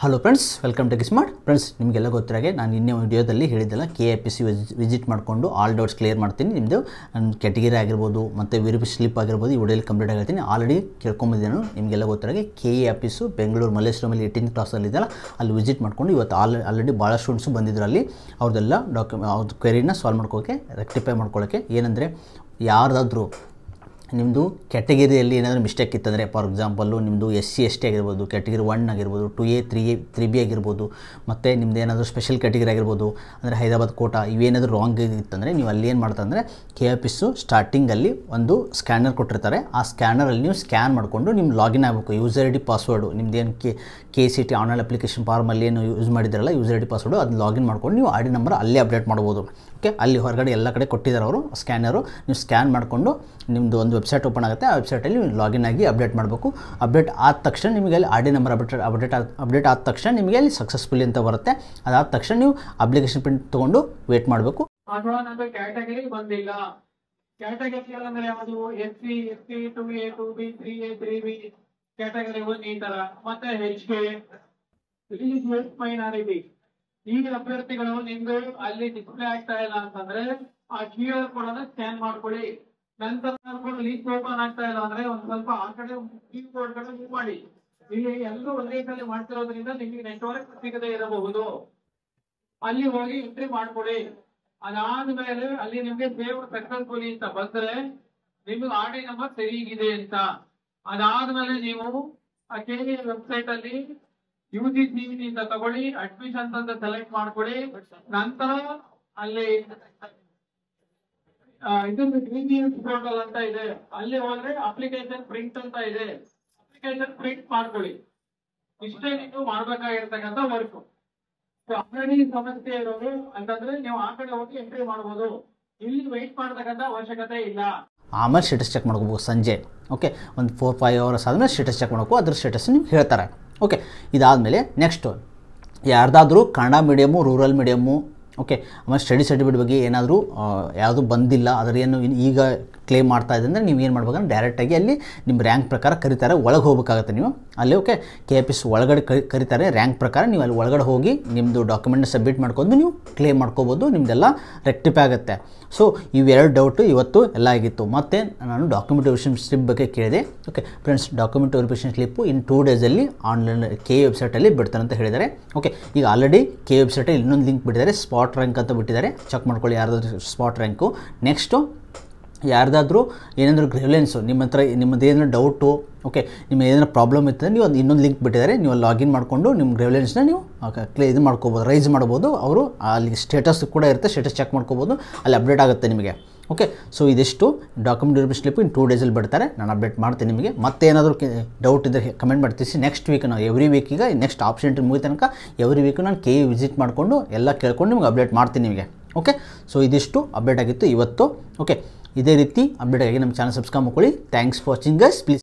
Hello friends, welcome to G Smart. Friends, ನಿಮಗೆಲ್ಲ ಗೊತ್ತಿರಾಗೆ ನಾನು ನಿನ್ನೆ ವಿಡಿಯೋದಲ್ಲಿ ಹೇಳಿದ್ದೆಲ್ಲ KIPC ವಿಸಿಟ್ ಮಾಡಿಕೊಂಡು ಆಲ್ ಡೌಟ್ಸ್ ಕ್ಲಿಯರ್ ಮಾಡ್ತೀನಿ. ನಿಮ್ಮದು ಕ್ಯಾಟಗರಿ ಆಗಿರ್ಬೋದು ಮತ್ತು ವೆರಿಫೈ ಸ್ಲಿಪ್ ಆಗಿರ್ಬೋದು ಈ ವಿಡಿಯೋಲಿ ಕಂಪ್ಲೀಟ್ ಆಗಿರ್ತೀನಿ. ಆಲ್ರೆಡಿ ಕೇಳ್ಕೊಂಬಂದಿದ್ದೇನೆ. ನಿಮಗೆಲ್ಲ ಗೊತ್ತಿರಾಗೆ KIPC ಬೆಂಗಳೂರು ಮಲ್ಲೇಶ್ವರಮಲ್ಲಿ 18th ಕ್ಲಾಸಲ್ಲಿ ಇದೆಯಲ್ಲ ಅಲ್ಲಿ ವಿಸಿಟ್ ಮಾಡಿಕೊಂಡು ಇವತ್ತು ಆಲ್ರೆಡಿ ಭಾಳ ಸ್ಟೂಡೆಂಟ್ಸು ಬಂದಿದ್ರು. ಅಲ್ಲಿ ಅವ್ರದ್ದೆಲ್ಲ ಅವ್ರದ್ದು ಕ್ವೆರಿನ ಸಾಲ್ವ್ ಮಾಡ್ಕೊಳ್ಳೋಕ್ಕೆ, ರೆಕ್ಟಿಫೈ ಮಾಡ್ಕೊಳ್ಳೋಕ್ಕೆ. ಏನಂದರೆ ಯಾರ್ದಾದ್ರೂ ನಿಮ್ಮದು ಕ್ಯಾಟಗರಿಯಲ್ಲಿ ಏನಾದರೂ ಮಿಸ್ಟೇಕ್ ಇತ್ತಂದರೆ, ಫಾರ್ ಎಕ್ಸಾಂಪಲ್ಲು ನಿಮ್ಮದು SC ST ಆಗಿರ್ಬೋದು, ಕ್ಯಾಟಗರಿ 1 ಆಗಿರ್ಬೋದು, 2A 3A 3B ಆಗಿರ್ಬೋದು, ಮತ್ತು ನಿಮ್ಮದು ಏನಾದರೂ ಸ್ಪೆಷಲ್ ಕ್ಯಾಟಗರಿ ಆಗಿರ್ಬೋದು, ಅಂದರೆ ಹೈದರಾಬಾದ್ ಕೋಟಾ ಇವೇನಾದರೂ ರಾಂಗ್ ಇತ್ತಂದರೆ ನೀವು ಅಲ್ಲಿ ಏನು ಮಾಡ್ತಂದರೆ KIPC ಸ್ಟಾರ್ಟಿಂಗಲ್ಲಿ ಒಂದು ಸ್ಕ್ಯಾನರ್ ಕೊಟ್ಟಿರ್ತಾರೆ. ಆ ಸ್ಕ್ಯಾನರಲ್ಲಿ ನೀವು ಸ್ಕ್ಯಾನ್ ಮಾಡಿಕೊಂಡು ನಿಮ್ಮ ಲಾಗಿನ್ ಆಗಬೇಕು. ಯೂಸರ್ ID ಪಾಸ್ವರ್ಡು ನಿಮ್ಮದೇನು KCT ಆನ್ಲೈನ್ ಅಪ್ಲಿಕೇಶನ್ ಫಾರ್ಮಲ್ಲಿ ಏನು ಯೂಸ್ ಮಾಡಿದ್ರಲ್ಲ ಯೂಸರ್ ID ಪಾಸ್ವರ್ಡು ಅದನ್ನ ಲಾಗಿನ್ ಮಾಡ್ಕೊಂಡು ನೀವು ID ನಂಬರ್ ಅಲ್ಲೇ ಅಪ್ಡೇಟ್ ಮಾಡ್ಬೋದು. ಓಕೆ, ಅಲ್ಲಿ ಹೊರಗಡೆ ಎಲ್ಲ ಕಡೆ ಕೊಟ್ಟಿದ್ದಾರೆ ಅವರು ಸ್ಕ್ಯಾನರು. ನೀವು ಸ್ಕ್ಯಾನ್ ಮಾಡಿಕೊಂಡು ನಿಮ್ಮದು ಒಂದು ವೆಬ್ಸೈಟ್ ಓಪನ್ ಆಗುತ್ತೆ. ಆ ವೆಬ್ಸೈಟಲ್ಲಿ ನೀವು ಲಾಗಿನ್ ಆಗಿ ಅಪ್ಡೇಟ್ ಮಾಡಬೇಕು. ಅಪ್ಡೇಟ್ ಆದ ತಕ್ಷಣ ನಿಮಗೆ ಅಲ್ಲಿ ID ನಂಬರ್ ಅಪ್ಡೇಟ್ ಆದ ತಕ್ಷಣ ನಿಮಗೆ ಅಲ್ಲಿ ಸಕ್ಸಸ್ಫುಲಿ ಅಂತ ಬರುತ್ತೆ. ಅದಾದ ತಕ್ಷಣ ನೀವು ಅಪ್ಲಿಕೇಶನ್ ಪ್ರಿಂಟ್ ತೊಗೊಂಡು ವೇಟ್ ಮಾಡಬೇಕು. ಕ್ಯಾಟಗರಿ ಬಂದಿಲ್ಲ. ಕ್ಯಾಟಗರಿ ಅಂದ್ರೆ ಯಾವುದು? SC ST 2A 2B 3A 3B category 1 ಈ ತರ. ಮತ್ತೆ HK ರಿಲೀಸ್ ಮೈನಾರಿಟಿ. ಈಗ ಅಭ್ಯರ್ಥಿಗಳು ನಿಮ್ದು ಅಲ್ಲಿ ಡಿಸ್ಪ್ಲೇ ಆಗ್ತಾ ಇಲ್ಲ ಅಂತಂದ್ರೆ ಆ QR ಕೋಡ್ ಅನ್ನ ಸ್ಕ್ಯಾನ್ ಮಾಡ್ಕೊಳ್ಳಿ. ನಂತರ ಲೀಸ್ಟ್ ಓಪನ್ ಆಗ್ತಾ ಇಲ್ಲ ಅಂದ್ರೆ ಒಂದ್ ಸ್ವಲ್ಪ ಆ ಕಡೆ ಕೀಬೋರ್ಡ್ ಕಡೆ ಮೂವ್ ಮಾಡಿ. ಇಲ್ಲಿ ಎಲ್ಲರೂ ಒಂದೇ ಕಡೆ ಮಾಡ್ತಿರೋದ್ರಿಂದ ನಿಮಗೆ ನೆಟ್ವರ್ಕ್ ಸಿಗದೆ ಇರಬಹುದು. ಅಲ್ಲಿ ಹೋಗಿ ಎಂಟ್ರಿ ಮಾಡ್ಕೊಳ್ಳಿ. ಅದಾದ್ಮೇಲೆ ಅಲ್ಲಿ ನಿಮ್ಗೆ ಸೇವ್ ಸಕ್ಸಸ್ಫುಲಿ ಅಂತ ಬಂದ್ರೆ ನಿಮ್ಗೆ ID ನಂಬರ್ ಸರಿಗಿದೆ ಅಂತ. ಅದಾದ್ಮೇಲೆ ನೀವು ಆ KVA ವೆಬ್ಸೈಟ್ ಅಲ್ಲಿ UGC ಅಂತ ತಗೊಳ್ಳಿ, ಅಡ್ಮಿಷನ್ಸ್ ಅಂತ ಸೆಲೆಕ್ಟ್ ಮಾಡ್ಕೊಳ್ಳಿ. ನಂತರ ಅಲ್ಲಿ ಇದೊಂದು ಗ್ರೀನ್ ಪೋರ್ಟಲ್ ಅಂತ ಇದೆ, ಅಲ್ಲಿ ಹೋದ್ರೆ ಅಪ್ಲಿಕೇಶನ್ ಪ್ರಿಂಟ್ ಅಂತ ಇದೆ, ಅಪ್ಲಿಕೇಶನ್ ಪ್ರಿಂಟ್ ಮಾಡ್ಕೊಳ್ಳಿ. ಇಷ್ಟೇ ನೀವು ಮಾಡ್ಬೇಕಾಗಿರ್ತಕ್ಕಂಥ ವರ್ಕ್. ಆಲ್ರೆಡಿ ಸಮಸ್ಯೆ ಇರೋದು ಅಂತಂದ್ರೆ ನೀವು ಆ ಕಡೆ ಹೋಗಿ ಎಂಟ್ರಿ ಮಾಡ್ಬೋದು. ಇಲ್ಲಿ ವೆಯ್ಟ್ ಮಾಡ್ತಕ್ಕಂಥ ಅವಶ್ಯಕತೆ ಇಲ್ಲ. ಆಮೇಲೆ ಸ್ಟೇಟಸ್ ಚೆಕ್ ಮಾಡ್ಕೋಬೇಕು ಸಂಜೆ. ಓಕೆ, ಒಂದು 4-5 ಅವರ್ಸ್ ಆದಮೇಲೆ ಸ್ಟೇಟಸ್ ಚೆಕ್ ಮಾಡ್ಕೋ, ಅದ್ರ ಸ್ಟೇಟಸ್ ನಿಮ್ಗೆ ಹೇಳ್ತಾರೆ. ಓಕೆ, ಇದಾದಮೇಲೆ ನೆಕ್ಸ್ಟು ಯಾರ್ದಾದ್ರೂ Kannada medium, rural medium, okay, ಆಮೇಲೆ ಸ್ಟಡಿ ಸರ್ಟಿಫಿಕೇಟ್ ಬಗ್ಗೆ ಏನಾದರೂ ಯಾವುದು ಬಂದಿಲ್ಲ, ಅದರೇನು ಈಗ ಕ್ಲೇಮ್ ಮಾಡ್ತಾ ಇದೆ ಅಂದರೆ ನೀವು ಏನು ಮಾಡ್ಬೇಕಂದ್ರೆ ಡೈರೆಕ್ಟಾಗಿ ಅಲ್ಲಿ ನಿಮ್ಮ ರ್ಯಾಂಕ್ ಪ್ರಕಾರ ಕರೀತಾರೆ, ಒಳಗೆ ಹೋಗ್ಬೇಕಾಗುತ್ತೆ ನೀವು ಅಲ್ಲಿ. ಓಕೆ, KIPC ಒಳಗಡೆ ಕರೀತಾರೆ ರ್ಯಾಂಕ್ ಪ್ರಕಾರ. ನೀವು ಅಲ್ಲಿ ಒಳಗಡೆ ಹೋಗಿ ನಿಮ್ಮದು ಡಾಕ್ಯುಮೆಂಟ್ನ ಸಬ್ಮಿಟ್ ಮಾಡ್ಕೊಂಡು ನೀವು ಕ್ಲೇಮ್ ಮಾಡ್ಕೋಬೋದು. ನಿಮ್ಮದೆಲ್ಲ ರೆಕ್ಟಿಫೈ ಆಗುತ್ತೆ. ಸೊ ಇವೆರಡು ಡೌಟು ಇವತ್ತು ಎಲ್ಲ ಆಗಿತ್ತು. ಮತ್ತು ನಾನು ಡಾಕ್ಯುಮೆಂಟ್ ವೆರಿಫಿಕೇಷನ್ ಸ್ಲಿಪ್ ಬಗ್ಗೆ ಕೇಳಿದೆ. Okay friends, document verification slip in 2 ಡೇಸಲ್ಲಿ ಆನ್ಲೈನ್ KE ವೆಬ್ಸೈಟಲ್ಲಿ ಬಿಡ್ತಾರೆ ಅಂತ ಹೇಳಿದ್ದಾರೆ. ಓಕೆ, ಈಗ ಆಲ್ರೆಡಿ KE ವೆಬ್ಸೈಟಲ್ಲಿ ಇನ್ನೊಂದು ಲಿಂಕ್ ಬಿಟ್ಟಿದ್ದಾರೆ, ಸ್ಪಾಟ್ ರ್ಯಾಂಕ್ ಅಂತ ಬಿಟ್ಟಿದ್ದಾರೆ. ಚೆಕ್ ಮಾಡ್ಕೊಳ್ಳಿ ಯಾರ್ದಾದ್ರು ಸ್ಪಾಟ್ ರ್ಯಾಂಕು. ನೆಕ್ಸ್ಟು ಯಾರ್ದಾದ್ರೂ ಏನಾದರೂ ಗ್ರಿವೆಲೆನ್ಸು ನಿಮ್ಮದು ಏನಾದರೂ ಡೌಟು, ಓಕೆ, ನಿಮ್ಮ ಏನಾದರೂ ಪ್ರಾಬ್ಲಮ್ ಇರ್ತದೆ, ನೀವು ಅದು ಇನ್ನೊಂದು ಲಿಂಕ್ ಬಿಟ್ಟಿದ್ದಾರೆ, ನೀವು ಲಾಗಿನ್ ಮಾಡಿಕೊಂಡು ನಿಮ್ಮ ಗ್ರಿವೆಲೆನ್ಸ್ನ ನೀವು ಇದು ಮಾಡ್ಕೋಬೋದು, ರೈಸ್ ಮಾಡ್ಬೋದು. ಅವರು ಅಲ್ಲಿ ಸ್ಟೇಟಸ್ ಕೂಡ ಇರುತ್ತೆ, ಸ್ಟೇಟಸ್ ಚೆಕ್ ಮಾಡ್ಕೋಬೋದು, ಅಲ್ಲಿ ಅಪ್ಡೇಟ್ ಆಗುತ್ತೆ ನಿಮಗೆ. ಓಕೆ, ಸೊ ಇದಿಷ್ಟು ಡಾಕ್ಯುಮೆಂಟ್ ವೆರಿಫಿಕೇಷನ್ ಸ್ಲಿಪ್ ಇನ್ 2 ಡೇಸಲ್ಲಿ ಬಿಡ್ತಾರೆ. ನಾನು ಅಪ್ಡೇಟ್ ಮಾಡ್ತೀನಿ ನಿಮಗೆ. ಮತ್ತೆ ಏನಾದರೂ ಡೌಟ್ ಇದ್ದರೆ ಕಮೆಂಟ್ ಮಾಡ್ತೀವಿ. ನೆಕ್ಸ್ಟ್ ವೀಕ್ ನಾವು ಎವ್ರಿ ವೀಕ್, ಈಗ ನೆಕ್ಸ್ಟ್ ಆಪ್ಷನ್ ಮುಗಿದ ತನಕ ಎವ್ರಿ ವೀಕು ನಾನು KE ವಿಸಿಟ್ ಮಾಡಿಕೊಂಡು ಎಲ್ಲ ಕೇಳ್ಕೊಂಡು ನಿಮ್ಗೆ ಅಪ್ಡೇಟ್ ಮಾಡ್ತೀನಿ ನಿಮಗೆ. ಓಕೆ, ಸೊ ಇದಿಷ್ಟು ಅಪ್ಡೇಟ್ ಆಗಿತ್ತು ಇವತ್ತು. ಓಕೆ, ಇದೇ ರೀತಿ ಅಪ್ಡೇಟ್ ಆಗಿ ನಮ್ಮ ಚಾನಲ್ ಸಬ್ಸ್ಕ್ರೈಬ್ ಮಾಡ್ಕೊಳ್ಳಿ. Thanks for watching guys. Please